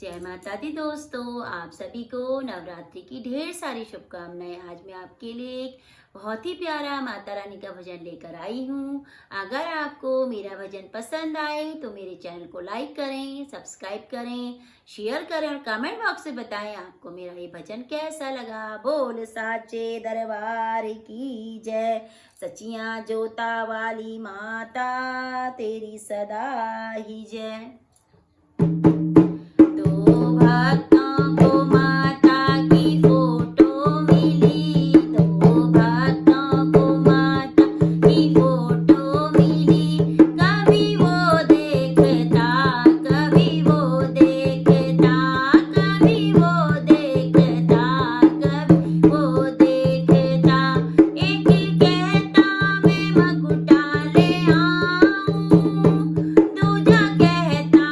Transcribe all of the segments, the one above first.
जय माता दी दोस्तों, आप सभी को नवरात्रि की ढेर सारी शुभकामनाएं। आज मैं आपके लिए एक बहुत ही प्यारा माता रानी का भजन लेकर आई हूँ। अगर आपको मेरा भजन पसंद आए तो मेरे चैनल को लाइक करें, सब्सक्राइब करें, शेयर करें और कमेंट बॉक्स में बताएं आपको मेरा ये भजन कैसा लगा। बोल साचे दरबार की जय, सचिया जोता वाली माता तेरी सदा ही जय। भक्तों को माता की फोटो मिली, दो भक्तों को माता की फोटो मिली। कभी वो देखता, कभी वो देखता, कभी वो देखता, कभी वो देखता। एक कहता मैं मकुटा ले आऊं, दूजा कहता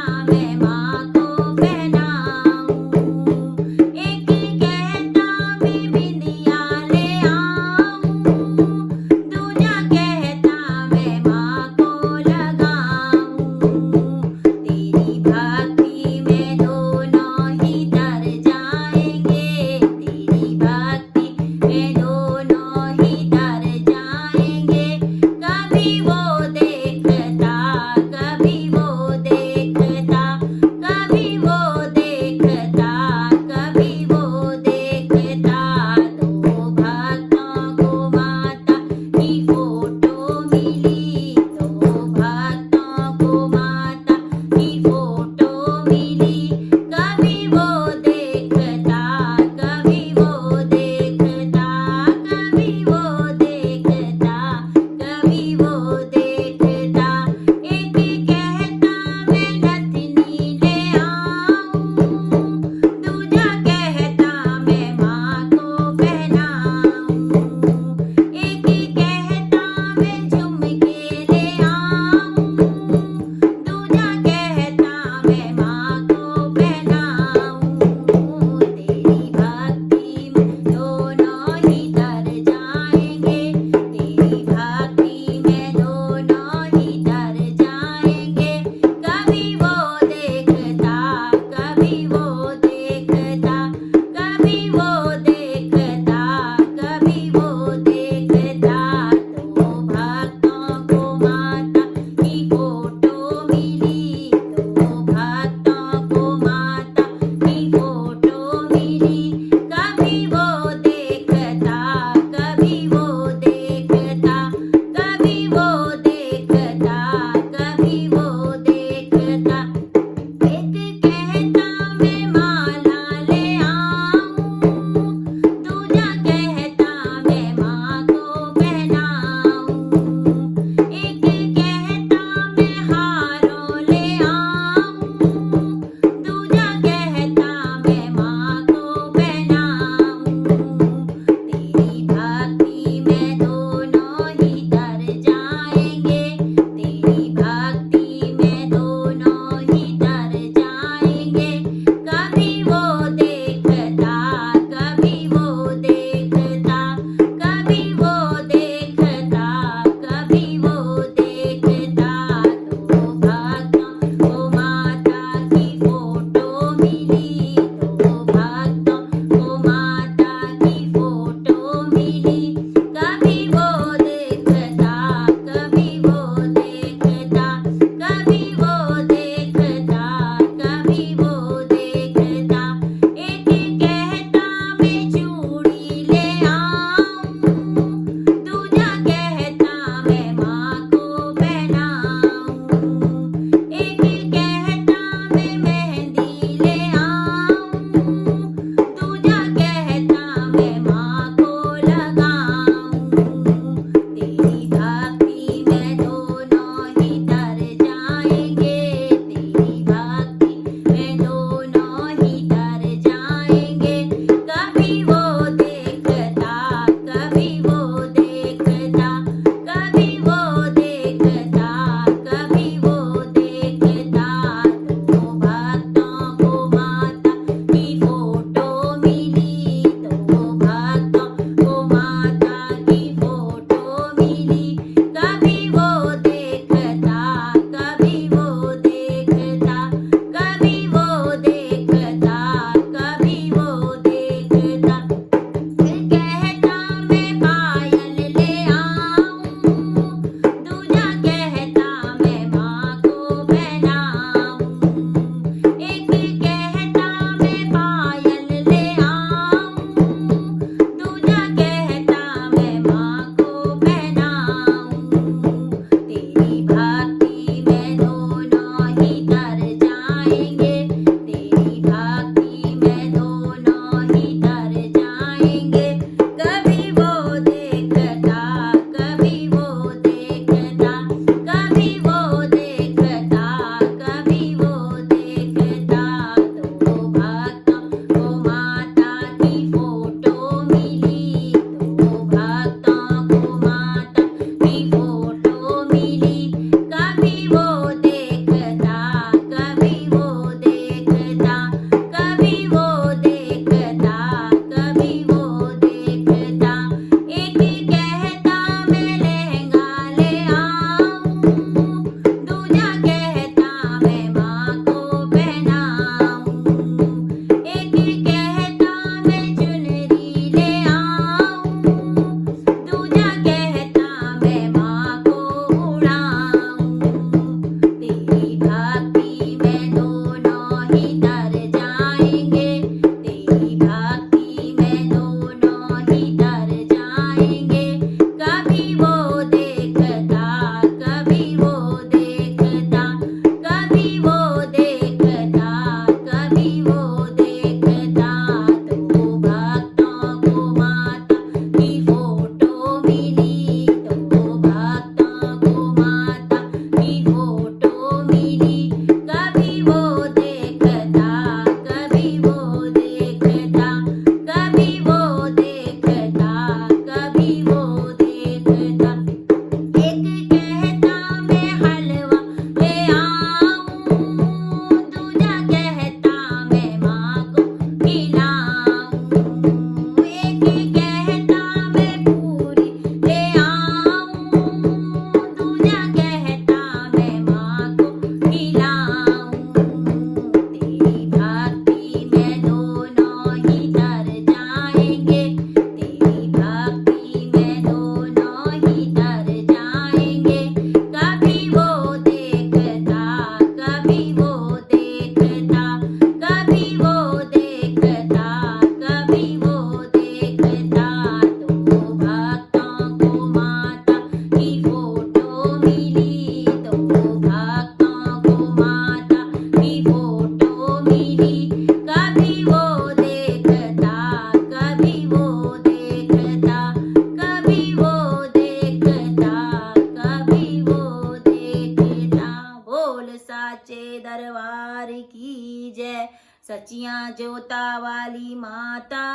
दरबार की जय। सचियां जोता वाली माता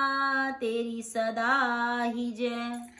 तेरी सदा ही जय।